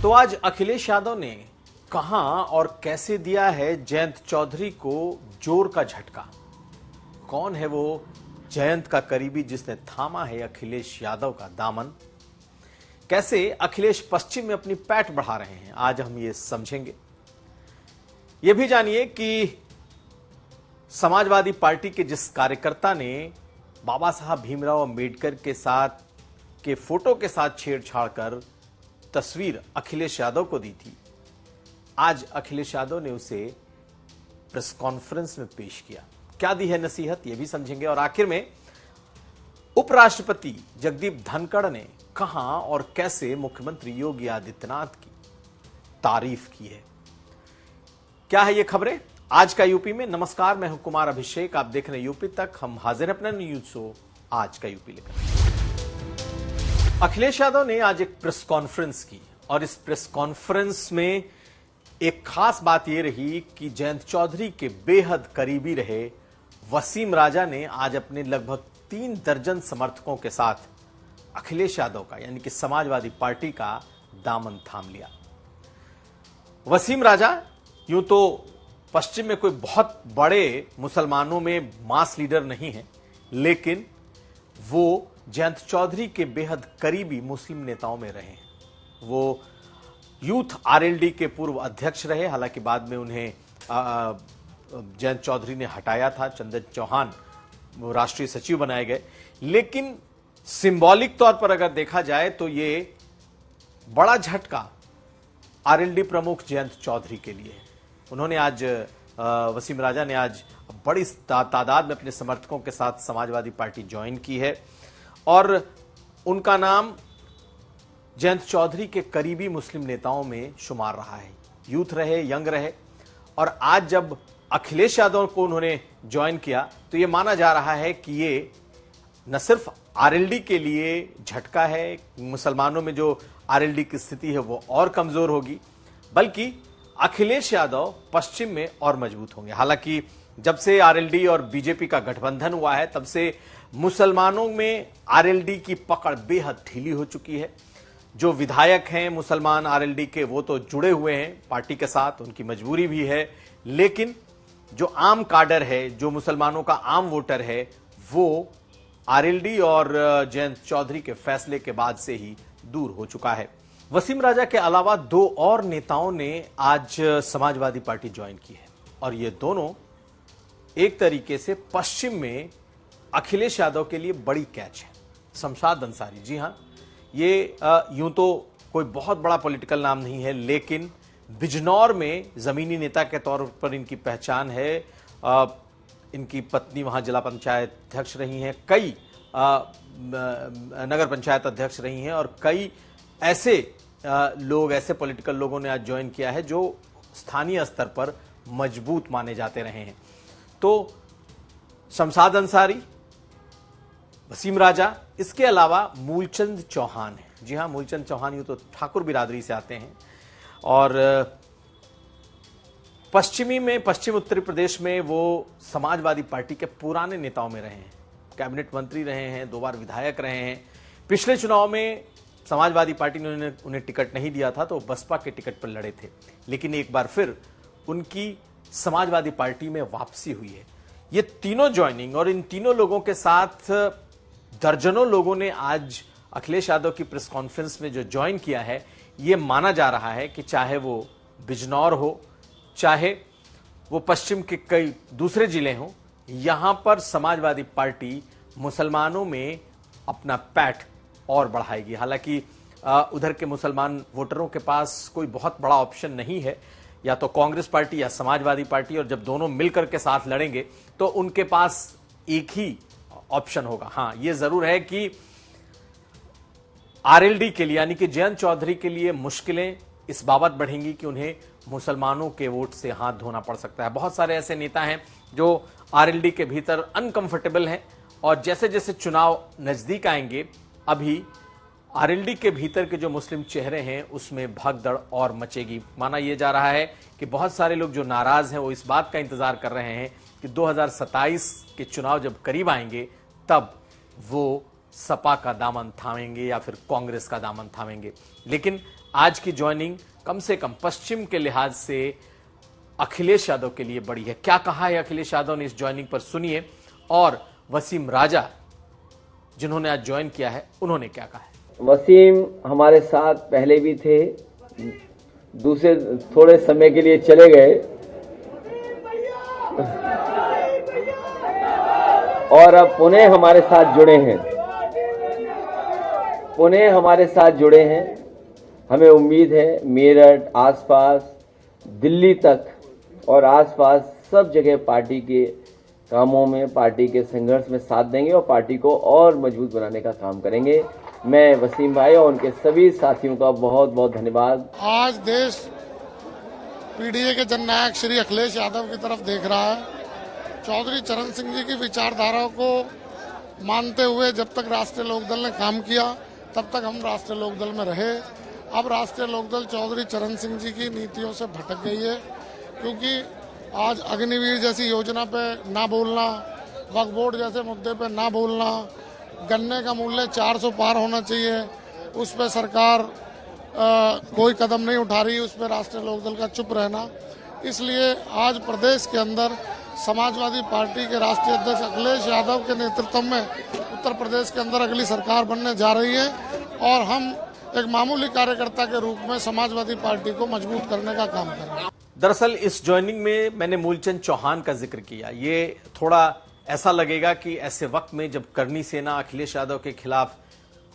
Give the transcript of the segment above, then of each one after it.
तो आज अखिलेश यादव ने कहां और कैसे दिया है जयंत चौधरी को जोर का झटका। कौन है वो जयंत का करीबी जिसने थामा है अखिलेश यादव का दामन। कैसे अखिलेश पश्चिम में अपनी पैठ बढ़ा रहे हैं, आज हम ये समझेंगे। ये भी जानिए कि समाजवादी पार्टी के जिस कार्यकर्ता ने बाबा साहब भीमराव अंबेडकर के साथ के फोटो के साथ छेड़छाड़ कर तस्वीर अखिलेश यादव को दी थी, आज अखिलेश यादव ने उसे प्रेस कॉन्फ्रेंस में पेश किया। क्या दी है नसीहत, यह भी समझेंगे। और आखिर में उपराष्ट्रपति जगदीप धनखड़ ने कहां और कैसे मुख्यमंत्री योगी आदित्यनाथ की तारीफ की है। क्या है ये खबरें आज का यूपी में। नमस्कार, मैं हूं कुमार अभिषेक, आप देख रहे हैं यूपी तक। हम हाजिर हैं अपना न्यूज शो आज का यूपी लेकर। अखिलेश यादव ने आज एक प्रेस कॉन्फ्रेंस की और इस प्रेस कॉन्फ्रेंस में एक खास बात यह रही कि जयंत चौधरी के बेहद करीबी रहे वसीम राजा ने आज अपने लगभग 3 दर्जन समर्थकों के साथ अखिलेश यादव का यानी कि समाजवादी पार्टी का दामन थाम लिया। वसीम राजा यूं तो पश्चिम में कोई बहुत बड़े मुसलमानों में मास लीडर नहीं है, लेकिन वो जयंत चौधरी के बेहद करीबी मुस्लिम नेताओं में रहे हैं। वो यूथ आरएलडी के पूर्व अध्यक्ष रहे, हालांकि बाद में उन्हें जयंत चौधरी ने हटाया था। चंदन चौहान वो राष्ट्रीय सचिव बनाए गए, लेकिन सिंबॉलिक तौर पर अगर देखा जाए तो ये बड़ा झटका आरएलडी प्रमुख जयंत चौधरी के लिए है। उन्होंने आज वसीम राजा ने आज बड़ी तादाद में अपने समर्थकों के साथ समाजवादी पार्टी ज्वाइन की है और उनका नाम जयंत चौधरी के करीबी मुस्लिम नेताओं में शुमार रहा है। यूथ रहे, यंग रहे, और आज जब अखिलेश यादव को उन्होंने ज्वाइन किया तो यह माना जा रहा है कि ये न सिर्फ आरएलडी के लिए झटका है, मुसलमानों में जो आरएलडी की स्थिति है वो और कमजोर होगी, बल्कि अखिलेश यादव पश्चिम में और मजबूत होंगे। हालांकि जब से आरएलडी और बीजेपी का गठबंधन हुआ है तब से मुसलमानों में आरएलडी की पकड़ बेहद ढीली हो चुकी है। जो विधायक हैं मुसलमान आरएलडी के वो तो जुड़े हुए हैं पार्टी के साथ, उनकी मजबूरी भी है, लेकिन जो आम काडर है, जो मुसलमानों का आम वोटर है, वो आरएलडी और जयंत चौधरी के फैसले के बाद से ही दूर हो चुका है। वसीम राजा के अलावा 2 और नेताओं ने आज समाजवादी पार्टी ज्वाइन की है और ये दोनों एक तरीके से पश्चिम में अखिलेश यादव के लिए बड़ी कैच है। शमशाद अंसारी, जी हां, ये यूं तो कोई बहुत बड़ा पॉलिटिकल नाम नहीं है, लेकिन बिजनौर में जमीनी नेता के तौर पर इनकी पहचान है। इनकी पत्नी वहां जिला पंचायत अध्यक्ष रही हैं, कई नगर पंचायत अध्यक्ष रही हैं और कई ऐसे लोग, ऐसे पॉलिटिकल लोगों ने आज ज्वाइन किया है जो स्थानीय स्तर पर मजबूत माने जाते रहे हैं। तो शमशाद अंसारी, वसीम राजा, इसके अलावा मूलचंद चौहान है। जी हां, मूलचंद चौहान यूं तो ठाकुर बिरादरी से आते हैं और पश्चिम उत्तर प्रदेश में वो समाजवादी पार्टी के पुराने नेताओं में रहे हैं, कैबिनेट मंत्री रहे हैं, 2 बार विधायक रहे हैं। पिछले चुनाव में समाजवादी पार्टी ने उन्हें टिकट नहीं दिया था तो बसपा के टिकट पर लड़े थे, लेकिन एक बार फिर उनकी समाजवादी पार्टी में वापसी हुई है। ये तीनों ज्वाइनिंग और इन तीनों लोगों के साथ दर्जनों लोगों ने आज अखिलेश यादव की प्रेस कॉन्फ्रेंस में जो ज्वाइन किया है, ये माना जा रहा है कि चाहे वो बिजनौर हो, चाहे वो पश्चिम के कई दूसरे जिले हों, यहां पर समाजवादी पार्टी मुसलमानों में अपना पैठ और बढ़ाएगी। हालांकि उधर के मुसलमान वोटरों के पास कोई बहुत बड़ा ऑप्शन नहीं है, या तो कांग्रेस पार्टी या समाजवादी पार्टी, और जब दोनों मिलकर के साथ लड़ेंगे तो उनके पास एक ही ऑप्शन होगा। हां, यह जरूर है कि आरएलडी के लिए यानी कि जयंत चौधरी के लिए मुश्किलें इस बाबत बढ़ेंगी कि उन्हें मुसलमानों के वोट से हाथ धोना पड़ सकता है। बहुत सारे ऐसे नेता हैं जो आरएलडी के भीतर अनकंफर्टेबल हैं और जैसे जैसे चुनाव नजदीक आएंगे, अभी आरएलडी के भीतर के जो मुस्लिम चेहरे हैं उसमें भगदड़ और मचेगी। माना यह जा रहा है कि बहुत सारे लोग जो नाराज हैं वो इस बात का इंतजार कर रहे हैं कि 2027 के चुनाव जब करीब आएंगे तब वो सपा का दामन थामेंगे या फिर कांग्रेस का दामन थामेंगे। लेकिन आज की ज्वाइनिंग कम से कम पश्चिम के लिहाज से अखिलेश यादव के लिए बड़ी है। क्या कहा है अखिलेश यादव ने इस ज्वाइनिंग पर, सुनिए। और वसीम राजा जिन्होंने आज ज्वाइन किया है, उन्होंने क्या कहा है। वसीम हमारे साथ पहले भी थे, दूसरे थोड़े समय के लिए चले गए और अब पुनः हमारे साथ जुड़े हैं। हमें उम्मीद है मेरठ, आसपास, दिल्ली तक और आसपास सब जगह पार्टी के कामों में, पार्टी के संघर्ष में साथ देंगे और पार्टी को और मजबूत बनाने का काम करेंगे। मैं वसीम भाई और उनके सभी साथियों का बहुत बहुत धन्यवाद। आज देश पीडीए के जननायक श्री अखिलेश यादव की तरफ देख रहा है। चौधरी चरण सिंह जी की विचारधारा को मानते हुए जब तक राष्ट्रीय लोकदल ने काम किया तब तक हम राष्ट्रीय लोकदल में रहे। अब राष्ट्रीय लोकदल चौधरी चरण सिंह जी की नीतियों से भटक गई है, क्योंकि आज अग्निवीर जैसी योजना पे ना बोलना, वक्फ बोर्ड जैसे मुद्दे पे ना बोलना, गन्ने का मूल्य 400 पार होना चाहिए, उस पर सरकार कोई कदम नहीं उठा रही, उस पर राष्ट्रीय लोकदल का चुप रहना। इसलिए आज प्रदेश के अंदर समाजवादी पार्टी के राष्ट्रीय अध्यक्ष अखिलेश यादव के नेतृत्व में उत्तर प्रदेश के अंदर अगली सरकार बनने जा रही है और हम एक मामूली कार्यकर्ता के रूप में समाजवादी पार्टी को मजबूत करने का काम करेंगे। दरअसल इस ज्वाइनिंग में मैंने मूलचंद चौहान का जिक्र किया। ये थोड़ा ऐसा लगेगा कि ऐसे वक्त में जब करनी सेना अखिलेश यादव के खिलाफ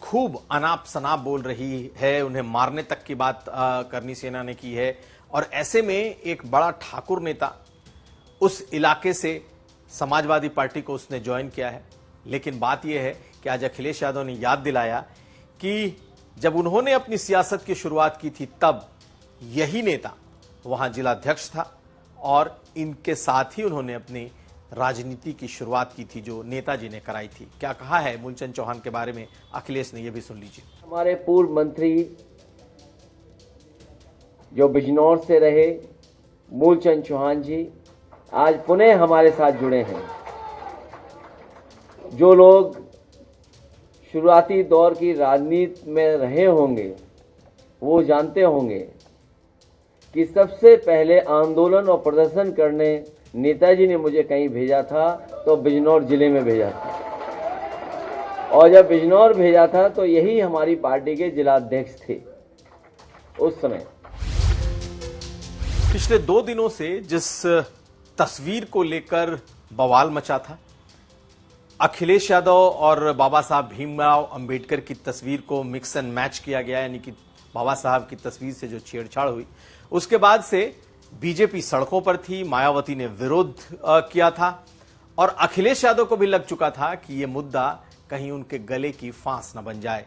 खूब अनाप शनाप बोल रही है, उन्हें मारने तक की बात करनी सेना ने की है, और ऐसे में एक बड़ा ठाकुर नेता उस इलाके से समाजवादी पार्टी को उसने ज्वाइन किया है। लेकिन बात यह है कि आज अखिलेश यादव ने याद दिलाया कि जब उन्होंने अपनी सियासत की शुरुआत की थी तब यही नेता वहां जिलाध्यक्ष था और इनके साथ ही उन्होंने अपनी राजनीति की शुरुआत की थी जो नेताजी ने कराई थी। क्या कहा है मूलचंद चौहान के बारे में अखिलेश ने, यह भी सुन लीजिए। हमारे पूर्व मंत्री जो बिजनौर से रहे मूलचंद चौहान जी आज पुनः हमारे साथ जुड़े हैं। जो लोग शुरुआती दौर की राजनीति में रहे होंगे वो जानते होंगे कि सबसे पहले आंदोलन और प्रदर्शन करने नेताजी ने मुझे कहीं भेजा था तो बिजनौर जिले में भेजा था, और जब बिजनौर भेजा था तो यही हमारी पार्टी के जिलाध्यक्ष थे उस समय। पिछले 2 दिनों से जिस तस्वीर को लेकर बवाल मचा था, अखिलेश यादव और बाबा साहब भीमराव अंबेडकर की तस्वीर को मिक्स एंड मैच किया गया, यानी कि बाबा साहब की तस्वीर से जो छेड़छाड़ हुई, उसके बाद से बीजेपी सड़कों पर थी, मायावती ने विरोध किया था और अखिलेश यादव को भी लग चुका था कि यह मुद्दा कहीं उनके गले की फांस न बन जाए,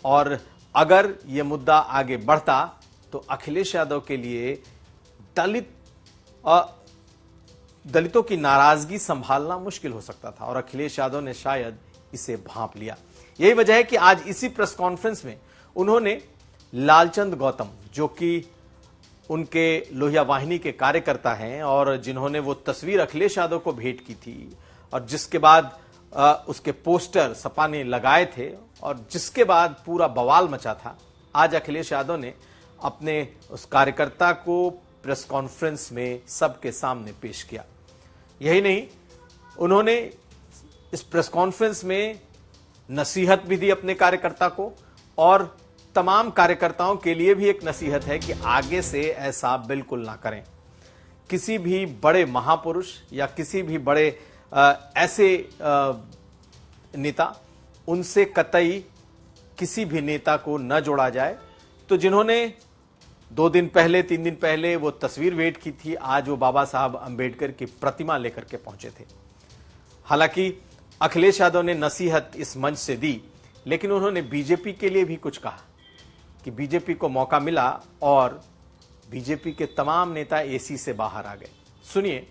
और अगर यह मुद्दा आगे बढ़ता तो अखिलेश यादव के लिए दलितों की नाराजगी संभालना मुश्किल हो सकता था, और अखिलेश यादव ने शायद इसे भांप लिया। यही वजह है कि आज इसी प्रेस कॉन्फ्रेंस में उन्होंने लालचंद गौतम, जो कि उनके लोहिया वाहिनी के कार्यकर्ता हैं और जिन्होंने वो तस्वीर अखिलेश यादव को भेंट की थी और जिसके बाद उसके पोस्टर सपा ने लगाए थे और जिसके बाद पूरा बवाल मचा था, आज अखिलेश यादव ने अपने उस कार्यकर्ता को प्रेस कॉन्फ्रेंस में सबके सामने पेश किया। यही नहीं, उन्होंने इस प्रेस कॉन्फ्रेंस में नसीहत भी दी अपने कार्यकर्ता को, और तमाम कार्यकर्ताओं के लिए भी एक नसीहत है कि आगे से ऐसा बिल्कुल ना करें। किसी भी बड़े महापुरुष या किसी भी बड़े ऐसे नेता, उनसे कतई किसी भी नेता को न जोड़ा जाए। तो जिन्होंने 2 दिन पहले 3 दिन पहले वो तस्वीर भेंट की थी, आज वो बाबा साहब अंबेडकर की प्रतिमा लेकर के पहुंचे थे। हालांकि अखिलेश यादव ने नसीहत इस मंच से दी, लेकिन उन्होंने बीजेपी के लिए भी कुछ कहा कि बीजेपी को मौका मिला और बीजेपी के तमाम नेता एसी से बाहर आ गए। सुनिए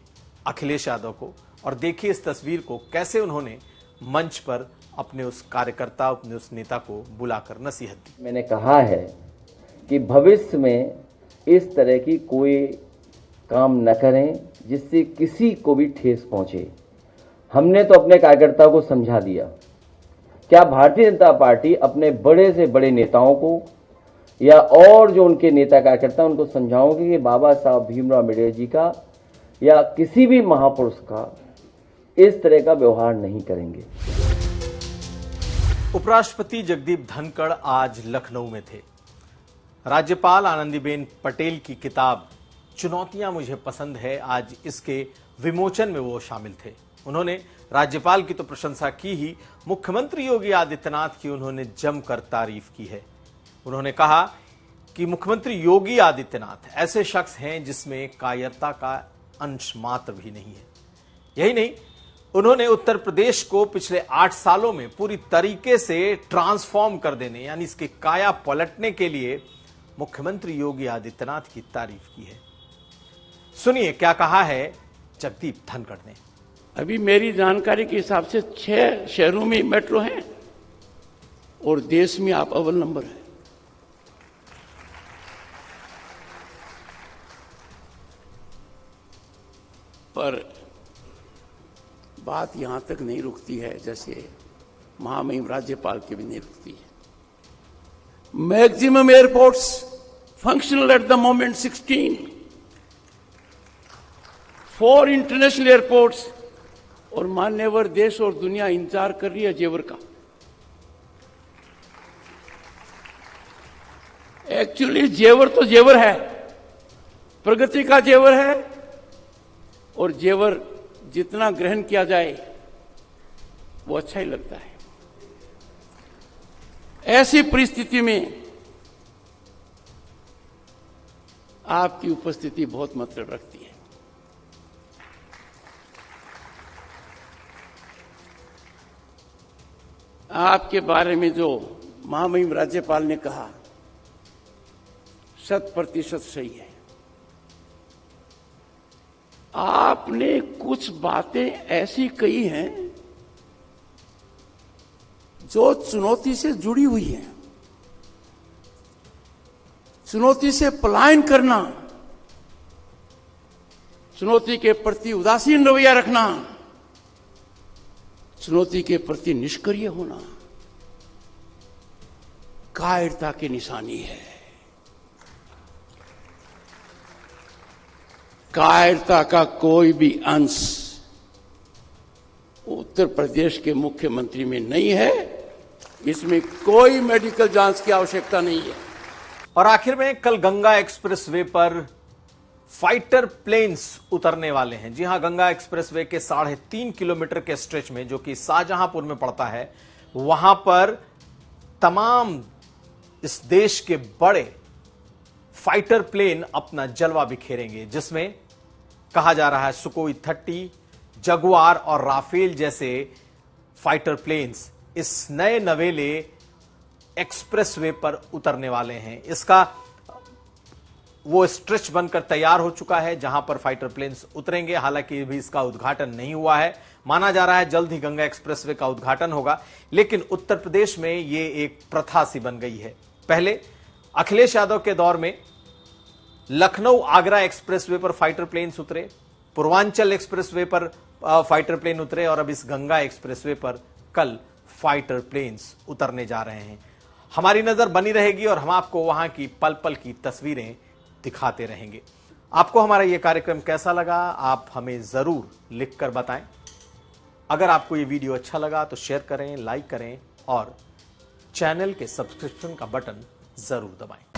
अखिलेश यादव को और देखिए इस तस्वीर को, कैसे उन्होंने मंच पर अपने उस कार्यकर्ता, अपने उस नेता को बुलाकर नसीहत दी। मैंने कहा है कि भविष्य में इस तरह की कोई काम न करें जिससे किसी को भी ठेस पहुंचे। हमने तो अपने कार्यकर्ता को समझा दिया क्या भारतीय जनता पार्टी अपने बड़े से बड़े नेताओं को या और जो उनके नेता कार्यकर्ता उनको समझाओगे कि बाबा साहब भीमराव अम्बेडकर जी का या किसी भी महापुरुष का इस तरह का व्यवहार नहीं करेंगे। उपराष्ट्रपति जगदीप धनखड़ आज लखनऊ में थे। राज्यपाल आनंदीबेन पटेल की किताब चुनौतियां मुझे पसंद है, आज इसके विमोचन में वो शामिल थे। उन्होंने राज्यपाल की तो प्रशंसा की ही, मुख्यमंत्री योगी आदित्यनाथ की उन्होंने जमकर तारीफ की है। उन्होंने कहा कि मुख्यमंत्री योगी आदित्यनाथ ऐसे शख्स हैं जिसमें कायरता का अंश मात्र भी नहीं है। यही नहीं, उन्होंने उत्तर प्रदेश को पिछले 8 सालों में पूरी तरीके से ट्रांसफॉर्म कर देने यानी इसके काया पलटने के लिए मुख्यमंत्री योगी आदित्यनाथ की तारीफ की है। सुनिए क्या कहा है जगदीप धनखड़ ने। अभी मेरी जानकारी के हिसाब से 6 शहरों में मेट्रो हैं और देश में आप अव्वल नंबर है। पर बात यहां तक नहीं रुकती है, जैसे महामहिम राज्यपाल की भी नहीं रुकती है। Maximum airports functional at the moment 16, 4 international airports, और मान्यवर देश और दुनिया इंतजार कर रही है जेवर का। एक्चुअली जेवर तो जेवर है, प्रगति का जेवर है, और जेवर जितना ग्रहण किया जाए वो अच्छा ही लगता है। ऐसी परिस्थिति में आपकी उपस्थिति बहुत मतलब रखती है। आपके बारे में जो महामहिम राज्यपाल ने कहा 100% सही है। आपने कुछ बातें ऐसी कही हैं जो चुनौती से जुड़ी हुई हैं। चुनौती से पलायन करना, चुनौती के प्रति उदासीन रवैया रखना, चुनौती के प्रति निष्क्रिय होना कायरता की निशानी है। कायरता का कोई भी अंश उत्तर प्रदेश के मुख्यमंत्री में नहीं है। इसमें कोई मेडिकल जांच की आवश्यकता नहीं है। और आखिर में कल गंगा एक्सप्रेसवे पर फाइटर प्लेन्स उतरने वाले हैं। जी हां, गंगा एक्सप्रेसवे के 3.5 किलोमीटर के स्ट्रेच में, जो कि शाहजहांपुर में पड़ता है, वहां पर तमाम इस देश के बड़े फाइटर प्लेन अपना जलवा बिखेरेंगे, जिसमें कहा जा रहा है सुकोई 30, जगुआर और राफेल जैसे फाइटर प्लेन्स इस नए नवेले एक्सप्रेसवे पर उतरने वाले हैं। इसका वो स्ट्रेच बनकर तैयार हो चुका है जहां पर फाइटर प्लेन्स उतरेंगे। हालांकि अभी इसका उद्घाटन नहीं हुआ है, माना जा रहा है जल्द ही गंगा एक्सप्रेसवे का उद्घाटन होगा। लेकिन उत्तर प्रदेश में ये एक प्रथा सी बन गई है। पहले अखिलेश यादव के दौर में लखनऊ आगरा एक्सप्रेसवे पर फाइटर प्लेन्स उतरे, पूर्वांचल एक्सप्रेसवे पर फाइटर प्लेन उतरे, और अब इस गंगा एक्सप्रेसवे पर कल फाइटर प्लेन्स उतरने जा रहे हैं। हमारी नजर बनी रहेगी और हम आपको वहां की पल पल की तस्वीरें दिखाते रहेंगे। आपको हमारा यह कार्यक्रम कैसा लगा, आप हमें जरूर लिखकर बताएं। अगर आपको यह वीडियो अच्छा लगा तो शेयर करें, लाइक करें और चैनल के सब्सक्रिप्शन का बटन जरूर दबाएं।